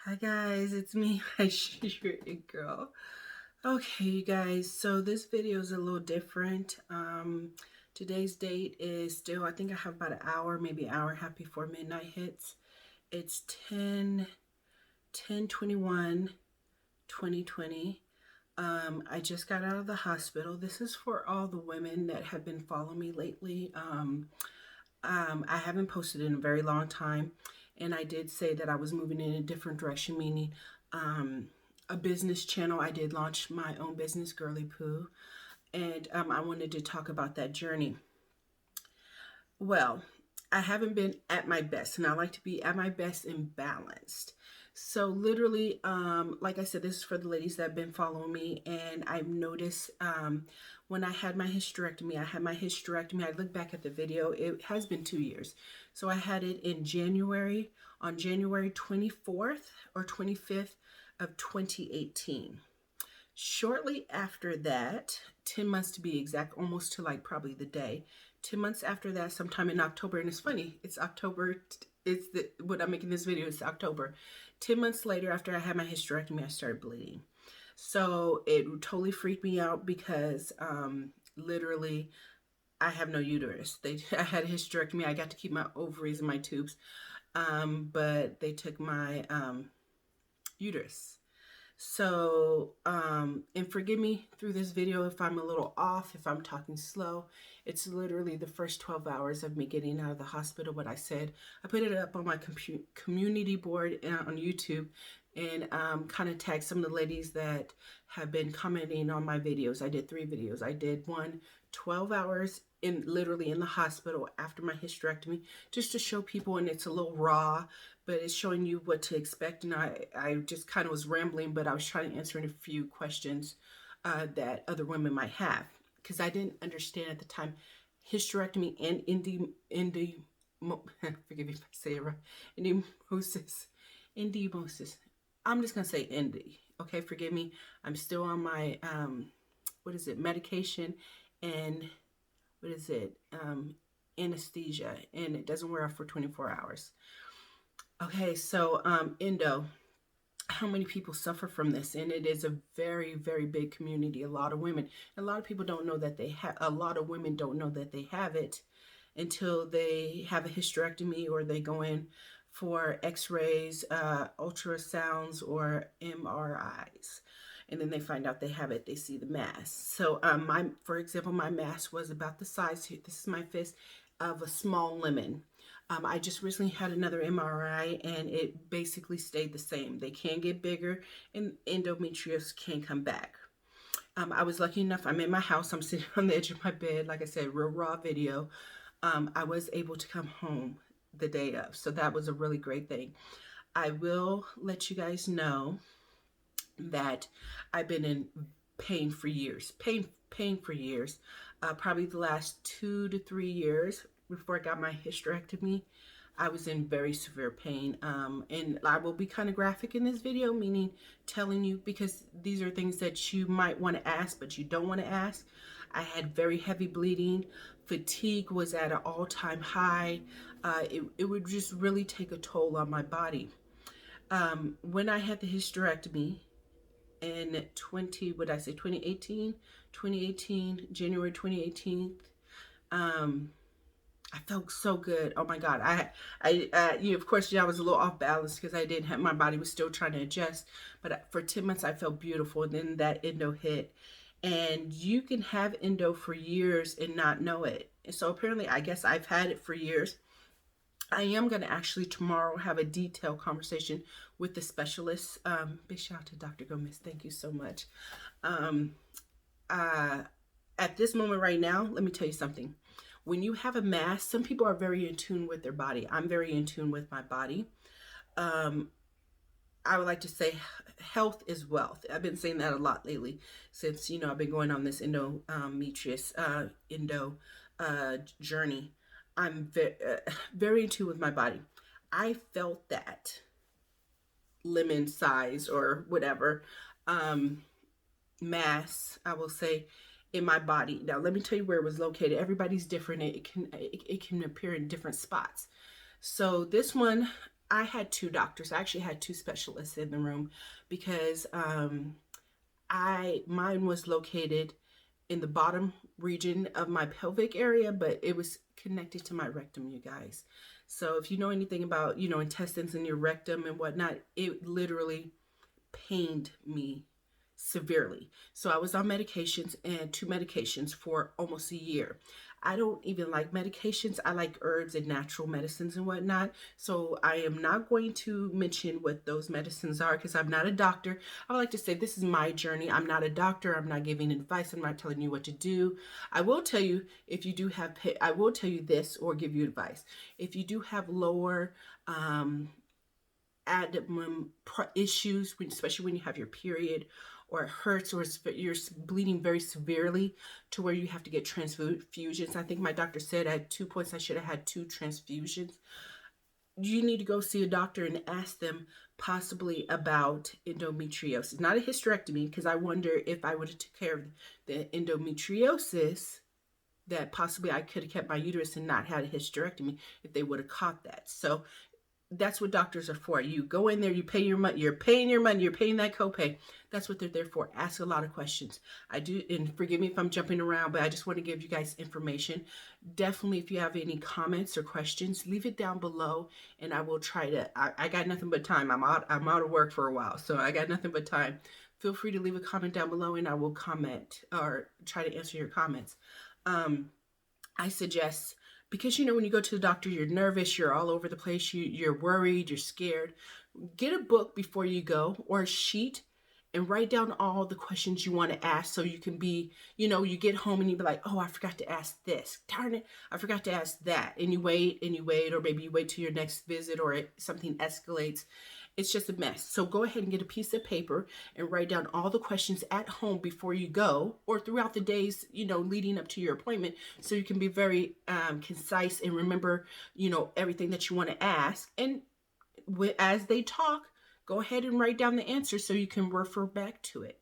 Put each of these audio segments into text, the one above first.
Hi guys, it's me, your it girl. Okay, you guys, so this video is a little different. Today's date is still, I think I have about an hour, maybe an hour and a half before midnight hits. It's 10/21/2020. I just got out of the hospital. This is for all the women that have been following me lately. I haven't posted in a very long time, and I did say that I was moving in a different direction, meaning a business channel. I did launch my own business, Girly Poo, and I wanted to talk about that journey. Well, I haven't been at my best, and I like to be at my best and balanced. So literally, like I said, this is for the ladies that have been following me, and I've noticed when I had my hysterectomy, I look back at the video, it has been 2 years. So I had it in January, on January 24th or 25th of 2018. Shortly after that, 10 months to be exact, almost to like probably the day, 10 months after that, sometime in October, and it's funny, it's October, what I'm making this video is October. 10 months later, after I had my hysterectomy, I started bleeding. So it totally freaked me out because literally I have no uterus. I had a hysterectomy. I got to keep my ovaries and my tubes, but they took my uterus. So, and forgive me through this video if I'm a little off, if I'm talking slow. It's literally the first 12 hours of me getting out of the hospital. What I said, I put it up on my community board on YouTube, and kind of tagged some of the ladies that have been commenting on my videos. I did 3 videos. I did one 12 hours literally in the hospital after my hysterectomy, just to show people, and it's a little raw, but it's showing you what to expect. And I just kind of was rambling, but I was trying to answer a few questions that other women might have, because I didn't understand at the time hysterectomy and forgive me if I say it wrong, endemosis. I'm just gonna say Indy. Okay, forgive me. I'm still on my medication, and anesthesia, and it doesn't wear off for 24 hours. Okay, so endo, how many people suffer from this? And it is a very, very big community. A lot of women, a lot of people don't know that they have, a lot of women don't know that they have it until they have a hysterectomy, or they go in for x-rays, ultrasounds, or MRIs. And then they find out they have it, they see the mass. So for example, my mass was about the size, this is my fist, of a small lemon. I just recently had another MRI, and it basically stayed the same. They can get bigger, and endometriosis can come back. I was lucky enough, I'm in my house, I'm sitting on the edge of my bed, like I said, real raw video. I was able to come home the day of, so that was a really great thing. I will let you guys know that I've been in pain for years, pain for years, probably the last 2 to 3 years before I got my hysterectomy. I was in very severe pain, and I will be kind of graphic in this video, meaning telling you, because these are things that you might want to ask but you don't want to ask. I had very heavy bleeding. Fatigue was at an all-time high. It would just really take a toll on my body. When I had the hysterectomy in 2018, January 2018, I felt so good. Oh my God. Of course, I was a little off balance because I didn't have, my body was still trying to adjust, but for 10 months I felt beautiful. And then that endo hit, and you can have endo for years and not know it. And so apparently, I guess I've had it for years. I am going to actually tomorrow have a detailed conversation with the specialist. Big shout out to Dr. Gomez. Thank you so much. At this moment right now, let me tell you something. When you have a mass, some people are very in tune with their body. I'm very in tune with my body. I would like to say health is wealth. I've been saying that a lot lately since, I've been going on this endometriosis journey. I'm very in tune with my body. I felt that lemon size or whatever mass, I will say, in my body. Now, let me tell you where it was located. Everybody's different. It can appear in different spots. So this one, I had two doctors. I actually had two specialists in the room because I mine was located in the bottom region of my pelvic area, but it was connected to my rectum, you guys. So if you know anything about, intestines in your rectum and whatnot, it literally pained me severely. So I was on medications, and two medications for almost a year. I don't even like medications. I like herbs and natural medicines and whatnot. So I am not going to mention what those medicines are because I'm not a doctor. I would like to say this is my journey. I'm not a doctor. I'm not giving advice. I'm not telling you what to do. I will tell you if you do have, I will tell you this or give you advice. If you do have lower abdomen issues, especially when you have your period, or it hurts, or you're bleeding very severely to where you have to get transfusions. I think my doctor said at 2 points I should have had two transfusions. You need to go see a doctor and ask them possibly about endometriosis, not a hysterectomy, because I wonder if I would have took care of the endometriosis, that possibly I could have kept my uterus and not had a hysterectomy if they would have caught that. So that's what doctors are for. You go in there, you pay your money, you're paying your money, you're paying that copay. That's what they're there for. Ask a lot of questions. I do, and forgive me if I'm jumping around, but I just want to give you guys information. Definitely, if you have any comments or questions, leave it down below, and I will try to. I got nothing but time. I'm out of work for a while, so I got nothing but time. Feel free to leave a comment down below, and I will comment or try to answer your comments. I suggest, because when you go to the doctor, you're nervous, you're all over the place, you're worried, you're scared. Get a book before you go, or a sheet, and write down all the questions you want to ask, so you can be, you get home and you be like, oh, I forgot to ask this. Darn it, I forgot to ask that. And you wait, or maybe you wait till your next visit, or something escalates. It's just a mess. So go ahead and get a piece of paper and write down all the questions at home before you go, or throughout the days, leading up to your appointment, so you can be very concise and remember, everything that you want to ask. And as they talk, go ahead and write down the answer so you can refer back to it.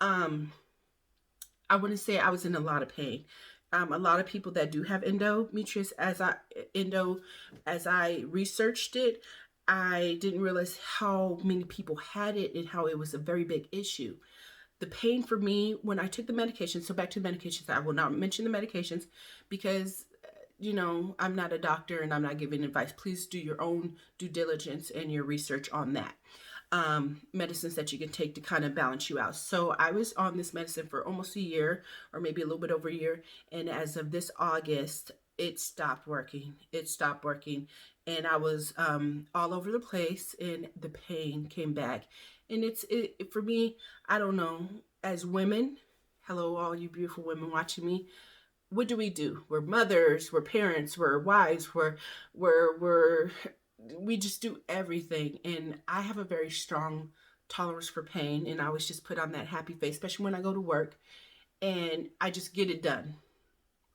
I want to say I was in a lot of pain. A lot of people that do have endometriosis, as I researched it, I didn't realize how many people had it and how it was a very big issue. The pain for me when I took the medication, so back to the medications, I will not mention the medications because, I'm not a doctor and I'm not giving advice. Please do your own due diligence and your research on that. Medicines that you can take to kind of balance you out. So I was on this medicine for almost a year, or maybe a little bit over a year. And as of this August, it stopped working. And I was all over the place, and the pain came back. And for me, I don't know, as women, hello, all you beautiful women watching me, what do? We're mothers, we're parents, we're wives, we just do everything. And I have a very strong tolerance for pain, and I always just put on that happy face, especially when I go to work, and I just get it done.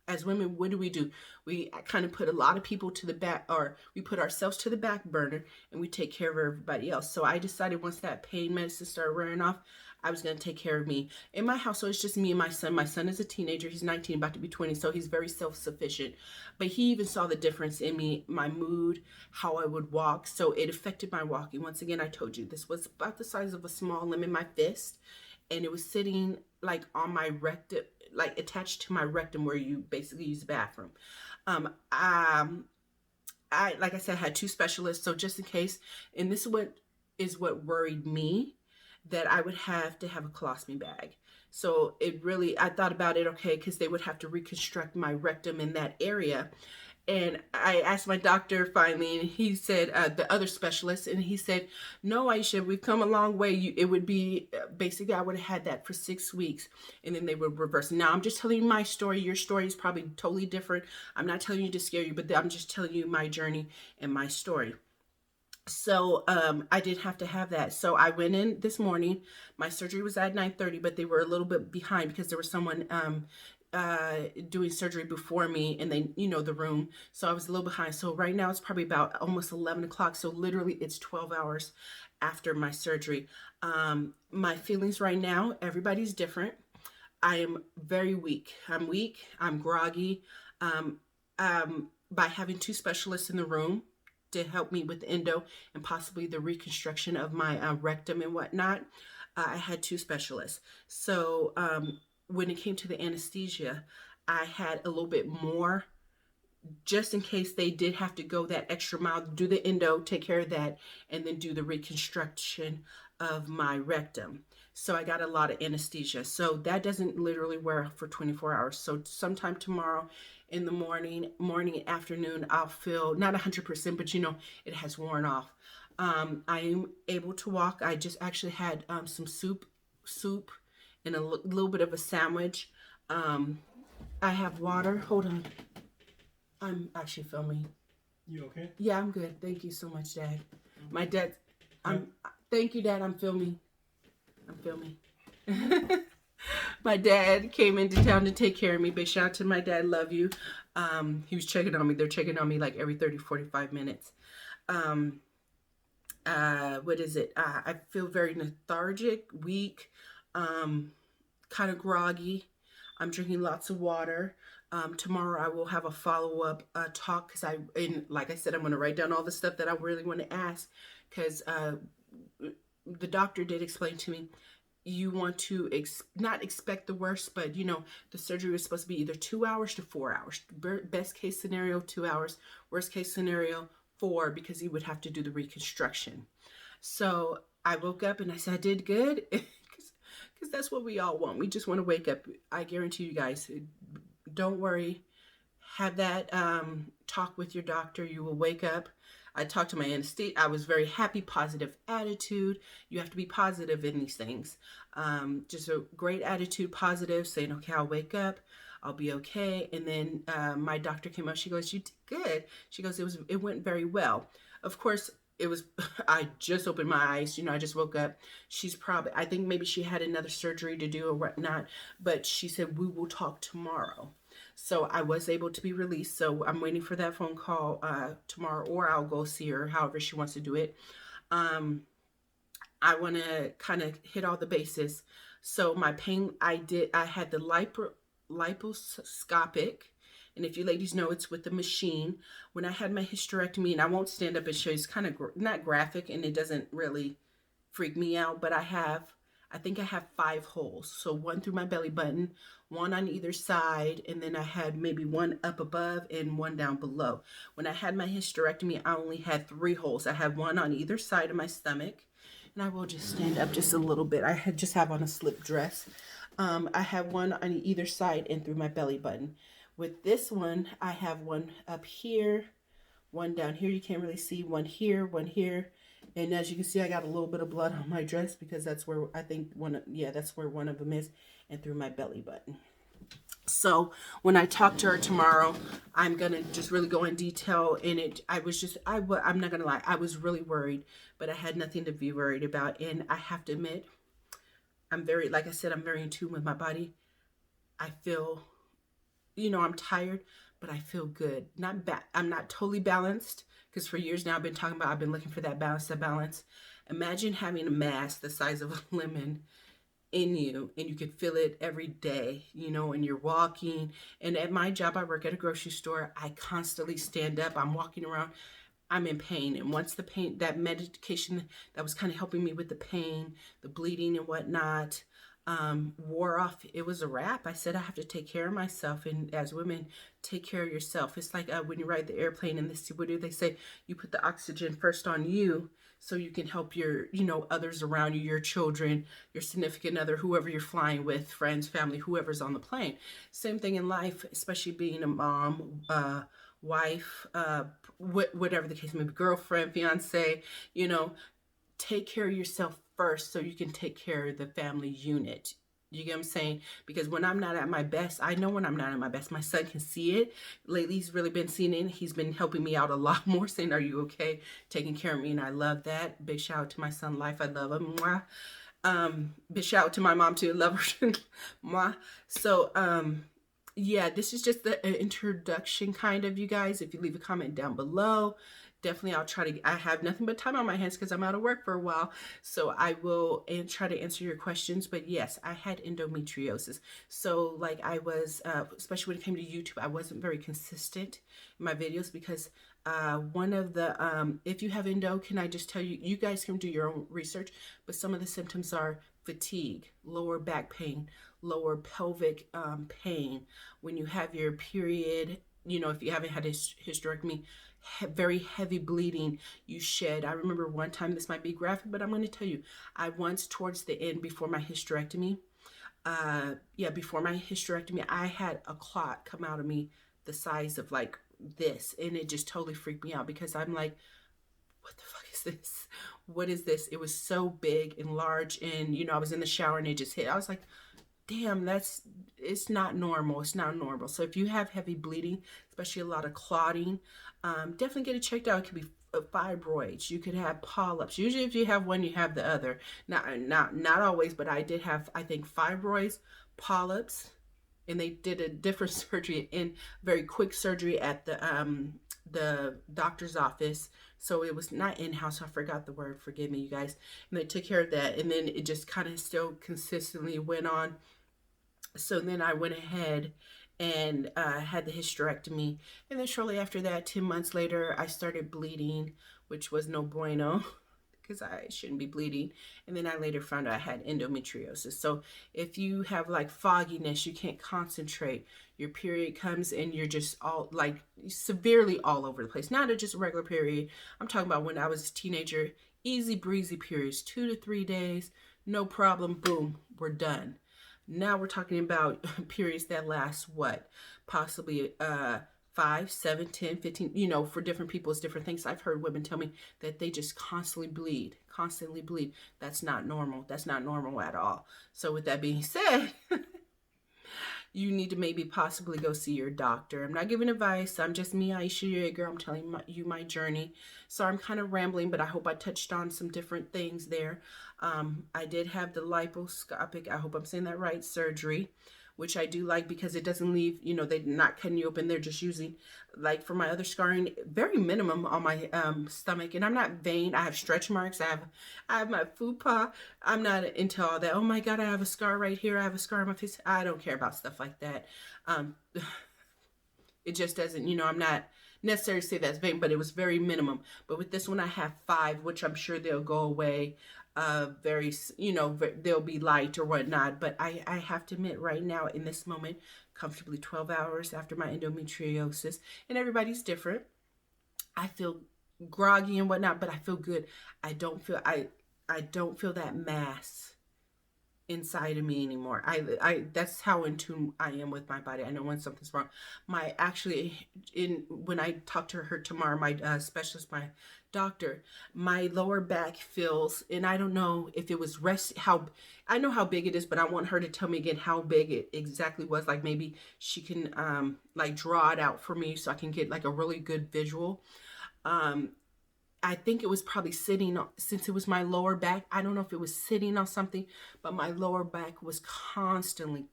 As women, what do? We kind of put a lot of people to the back, or we put ourselves to the back burner, and we take care of everybody else. So I decided once that pain medicine started wearing off, I was going to take care of me. In my household, it's just me and my son. My son is a teenager. He's 19, about to be 20, so he's very self-sufficient. But he even saw the difference in me, my mood, how I would walk. So it affected my walking. Once again, I told you, this was about the size of a small lemon, my fist. And it was sitting like on my rectum, like attached to my rectum, where you basically use the bathroom. I like I said, I had two specialists. So just in case, and this is what worried me, that I would have to have a colostomy bag. So I thought about it, okay, because they would have to reconstruct my rectum in that area. And I asked my doctor finally, and he said, the other specialist, and he said, no, Aisha, we've come a long way. It would be, basically, I would have had that for 6 weeks, and then they would reverse. Now, I'm just telling you my story. Your story is probably totally different. I'm not telling you to scare you, but I'm just telling you my journey and my story. So I did have to have that. So I went in this morning. My surgery was at 9:30, but they were a little bit behind because there was someone doing surgery before me, and they, the room. So I was a little behind. So right now it's probably about almost 11 o'clock. So literally it's 12 hours after my surgery. My feelings right now, everybody's different. I am very weak. I'm groggy. By having two specialists in the room, to help me with endo and possibly the reconstruction of my rectum and whatnot. I had two specialists. So when it came to the anesthesia, I had a little bit more just in case they did have to go that extra mile, do the endo, take care of that, and then do the reconstruction of my rectum. So I got a lot of anesthesia. So that doesn't literally wear for 24 hours. So sometime tomorrow in the morning and afternoon, I'll feel not 100%, but it has worn off. I am able to walk. I just actually had some soup, and a little bit of a sandwich. I have water. Hold on. I'm actually filming. You okay? Yeah, I'm good. Thank you so much, Dad. My dad, thank you, Dad. I'm filming. My dad came into town to take care of me. Big shout out to my dad. Love you. He was checking on me. They're checking on me like every 30, 45 minutes. What is it? I feel very lethargic, weak, kind of groggy. I'm drinking lots of water. Tomorrow I will have a follow-up talk because like I said, I'm going to write down all the stuff that I really want to ask because the doctor did explain to me you want to not expect the worst, but the surgery was supposed to be either 2 hours to 4 hours. Best case scenario 2 hours, worst case scenario 4 because he would have to do the reconstruction. So I woke up and I said I did good because that's what we all want. We just want to wake up. I guarantee you guys, don't worry. Have that talk with your doctor. You will wake up. I talked to my anesthesia. I was very happy, positive attitude. You have to be positive in these things. Just a great attitude, positive, saying, okay, I'll wake up. I'll be okay. And then my doctor came up. She goes, you did good. She goes, it went very well. Of course, I just opened my eyes. I just woke up. I think maybe she had another surgery to do or whatnot. But she said, we will talk tomorrow. So I was able to be released. So I'm waiting for that phone call tomorrow, or I'll go see her, however she wants to do it. I want to kind of hit all the bases. So my pain, I had the liposcopic. And if you ladies know, it's with the machine. When I had my hysterectomy, and I won't stand up and show you, it's kind of not graphic and it doesn't really freak me out, but I think I have 5 holes. So 1 through my belly button, 1 on either side, and then I had maybe 1 up above and 1 down below. When I had my hysterectomy, I only had 3 holes. I had 1 on either side of my stomach. And I will just stand up just a little bit. I just have on a slip dress. I have 1 on either side and through my belly button. With this one, I have 1 up here, 1 down here. You can't really see, 1 here, 1 here. And as you can see, I got a little bit of blood on my dress because that's where I think that's where 1 of them is, and through my belly button. So when I talk to her tomorrow, I'm going to just really go in detail in it. I'm not going to lie, I was really worried, but I had nothing to be worried about. And I have to admit, like I said, I'm very in tune with my body. I feel, I'm tired, but I feel good. I'm not totally balanced because for years now I've been looking for that balance. Imagine having a mass the size of a lemon in you and you could feel it every day, and you're walking. And at my job, I work at a grocery store. I constantly stand up. I'm walking around. I'm in pain. And once the pain, that medication that was kind of helping me with the pain, the bleeding and whatnot, wore off, it was a wrap. I said I have to take care of myself, and as women, take care of yourself. It's like when you ride the airplane and what do they say? You put the oxygen first on you so you can help your others around you, your children, your significant other, whoever you're flying with, friends, family, whoever's on the plane. Same thing in life, especially being a mom, wife, whatever the case may be, girlfriend, fiance. Take care of yourself first so you can take care of the family unit. You get what I'm saying? Because when I'm not at my best, I know when I'm not at my best. My son can see it. Lately, he's really been seeing it. He's been helping me out a lot more, saying, are you okay? Taking care of me, and I love that. Big shout out to my son, Life. I love him. Mwah. Big shout out to my mom, too. Love her. Mwah. So, yeah, this is just the introduction, kind of, you guys. If you leave a comment down below, definitely I have nothing but time on my hands because I'm out of work for a while. So I will try to answer your questions. But yes, I had endometriosis. So like I was, especially when it came to YouTube, I wasn't very consistent in my videos because One of the, if you have endo, can I just tell you, you guys can do your own research, but some of the symptoms are fatigue, lower back pain, lower pelvic pain. When you have your period, you know, if you haven't had a hysterectomy, very heavy bleeding, you shed. I remember one time, this might be graphic, but I'm going to tell you, I once, towards the end, before my hysterectomy, before my hysterectomy, I had a clot come out of me the size of like this, and it just totally freaked me out because I'm like, what the fuck is this? What is this? It was so big and large, and you know, I was in the shower and it just hit. I was like, damn, it's not normal. It's not normal. So if you have heavy bleeding, especially a lot of clotting, definitely get it checked out. It could be fibroids. You could have polyps. Usually if you have one, you have the other. Not always, but I did have, I think, fibroids, polyps, and they did a different surgery, in very quick surgery at the doctor's office. So it was not in-house. I forgot the word. Forgive me, you guys. And they took care of that. And then it just kind of still consistently went on. So then I went ahead and had the hysterectomy. And then shortly after that, 10 months later, I started bleeding, which was no bueno because I shouldn't be bleeding. And then I later found out I had endometriosis. So if you have like fogginess, you can't concentrate, your period comes and you're just all like severely all over the place. Not just a regular period. I'm talking about when I was a teenager, easy breezy periods, 2 to 3 days, no problem, boom, we're done. Now we're talking about periods that last what? Possibly 5, 7, 10, 15, you know, for different people, it's different things. I've heard women tell me that they just constantly bleed, constantly bleed. That's not normal. That's not normal at all. So with that being said, you need to maybe possibly go see your doctor. I'm not giving advice. I'm just me, Aisha, your girl. I'm telling you my journey. So I'm kind of rambling, but I hope I touched on some different things there. I did have the laparoscopic, I hope I'm saying that right, surgery, which I do like because it doesn't leave, you know, they're not cutting you open. They're just using, like for my other scarring, very minimum on my stomach. And I'm not vain. I have stretch marks. I have my fupa. I'm not into all that. Oh my God, I have a scar right here. I have a scar on my face. I don't care about stuff like that. It just doesn't, you know, I'm not necessarily say that's vain, but it was very minimum. But with this one, I have 5, which I'm sure they'll go away very, you know, they'll be light or whatnot. But I have to admit right now in this moment, comfortably 12 hours after my endometriosis, and everybody's different. I feel groggy and whatnot, but I feel good. I don't feel that mass inside of me anymore. I that's how in tune I am with my body. I know when something's wrong. My actually in when I talk to her tomorrow, my specialist, my doctor, my lower back feels, and I don't know if it was how I know how big it is, but I want her to tell me again how big it exactly was. Like maybe she can like draw it out for me so I can get like a really good visual. I think it was probably sitting on, since it was my lower back. I don't know if it was sitting on something, but my lower back was constantly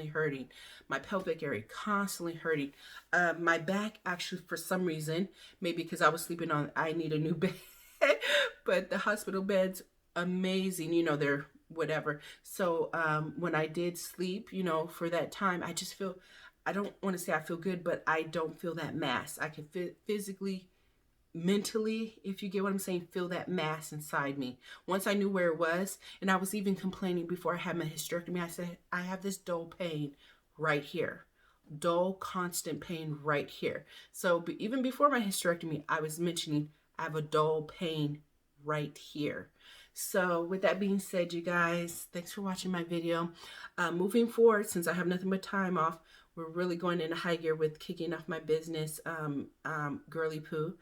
hurting. My pelvic area constantly hurting. My back actually, for some reason, maybe because I was sleeping on, I need a new bed, but the hospital beds, amazing. You know, they're whatever. So when I did sleep, you know, for that time, I just feel, I don't want to say I feel good, but I don't feel that mass. I can physically, mentally, if you get what I'm saying, feel that mass inside me. Once I knew where it was, and I was even complaining before I had my hysterectomy, I said, I have this dull pain right here. Dull, constant pain right here. So even before my hysterectomy, I was mentioning I have a dull pain right here. So with that being said, you guys, thanks for watching my video. Moving forward, since I have nothing but time off, we're really going into high gear with kicking off my business, Girly Poo.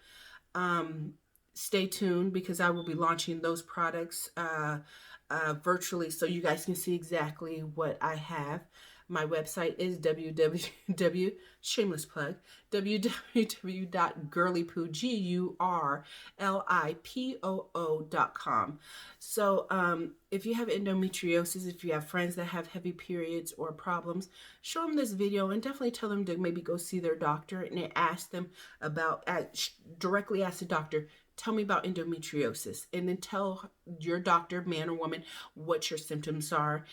Stay tuned because I will be launching those products virtually so you guys can see exactly what I have. My website is shameless plug, www.girlypoo.com. So if you have endometriosis, if you have friends that have heavy periods or problems, show them this video and definitely tell them to maybe go see their doctor and ask them about, directly ask the doctor, tell me about endometriosis, and then tell your doctor, man or woman, what your symptoms are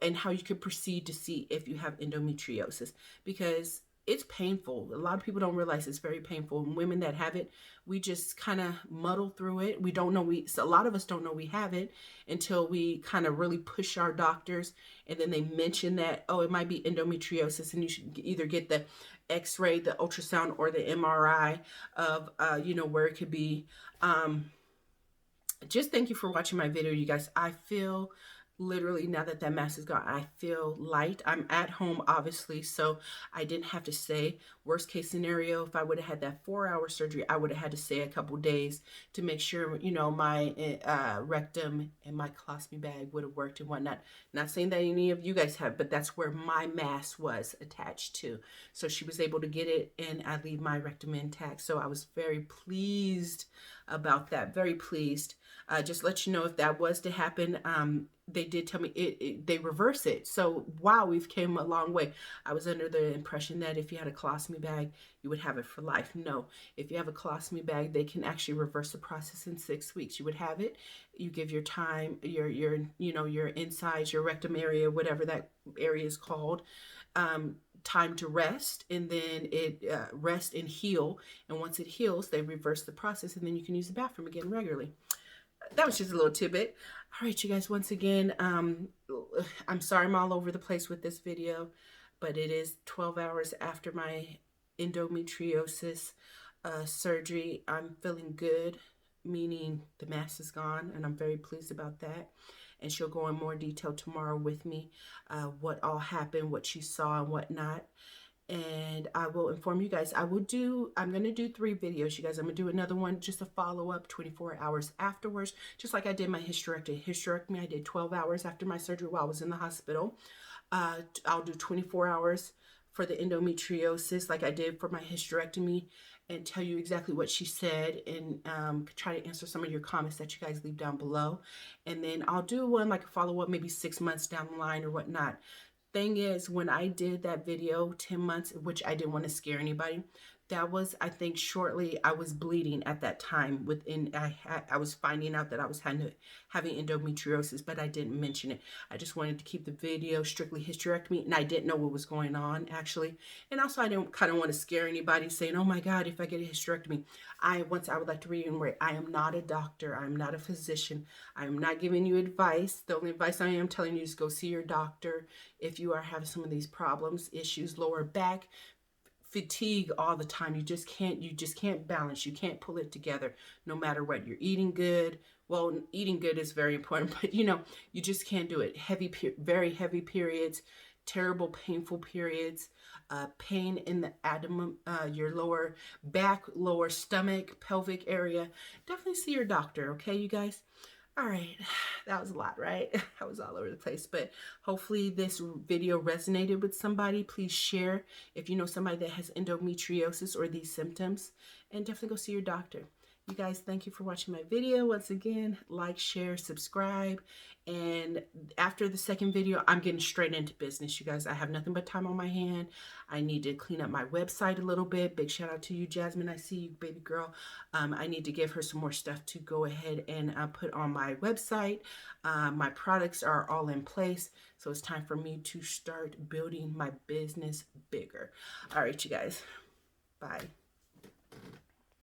and how you could proceed to see if you have endometriosis. Because it's painful. A lot of people don't realize it's very painful. And women that have it, we just kind of muddle through it. We don't know so a lot of us don't know we have it until we kind of really push our doctors, and then they mention that, oh, it might be endometriosis, and you should either get the X-ray, the ultrasound, or the MRI of where it could be. Just thank you for watching my video, you guys. I feel literally, now that that mask is gone, I feel light. I'm at home, obviously, so I didn't have to stay. Worst case scenario, if I would have had that 4-hour surgery, I would have had to stay a couple days to make sure, my rectum and my colostomy bag would have worked and whatnot. Not saying that any of you guys have, but that's where my mask was attached to. So she was able to get it, and I leave my rectum intact. So I was very pleased about that. Very pleased. Just let you know, if that was to happen, they did tell me they reverse it. So wow, we've came a long way. I was under the impression that if you had a colostomy bag, you would have it for life. No, if you have a colostomy bag, they can actually reverse the process in 6 weeks. You would have it. You give your time, your insides, your rectum area, whatever that area is called, time to rest, and then it rest and heal. And once it heals, they reverse the process, and then you can use the bathroom again regularly. That was just a little tidbit. All right, you guys, once again, I'm sorry I'm all over the place with this video, but it is 12 hours after my endometriosis surgery. I'm feeling good, meaning the mass is gone, and I'm very pleased about that. And she'll go in more detail tomorrow with me, what all happened, what she saw, and whatnot. And I will inform you guys. I'm going to do 3 videos, you guys. I'm going to do another one, just a follow-up 24 hours afterwards, just like I did my hysterectomy. I did 12 hours after my surgery while I was in the hospital. I'll do 24 hours for the endometriosis like I did for my hysterectomy, and tell you exactly what she said, and try to answer some of your comments that you guys leave down below. And then I'll do one like a follow-up maybe 6 months down the line or whatnot. Thing is, when I did that video 10 months, which I didn't want to scare anybody, that was, I think, shortly, I was bleeding at that time. I was finding out that I was having endometriosis, but I didn't mention it. I just wanted to keep the video strictly hysterectomy, and I didn't know what was going on, actually. And also, I didn't kind of want to scare anybody saying, oh my God, if I get a hysterectomy. I would like to reiterate, I am not a doctor. I'm not a physician. I'm not giving you advice. The only advice I am telling you is go see your doctor if you are having some of these problems, issues, lower back, fatigue all the time. You just can't balance. You can't pull it together no matter what. You're eating good. Well, eating good is very important, but you just can't do it. Very heavy periods, terrible, painful periods, pain in the abdomen, your lower back, lower stomach, pelvic area. Definitely see your doctor, okay, you guys? All right, that was a lot, right? I was all over the place, but hopefully this video resonated with somebody. Please share if you know somebody that has endometriosis or these symptoms, and definitely go see your doctor. You guys, thank you for watching my video. Once again, like, share, subscribe. And after the second video, I'm getting straight into business, you guys. I have nothing but time on my hand. I need to clean up my website a little bit. Big shout out to you, Jasmine. I see you, baby girl. I need to give her some more stuff to go ahead and put on my website. My products are all in place. So it's time for me to start building my business bigger. All right, you guys. Bye.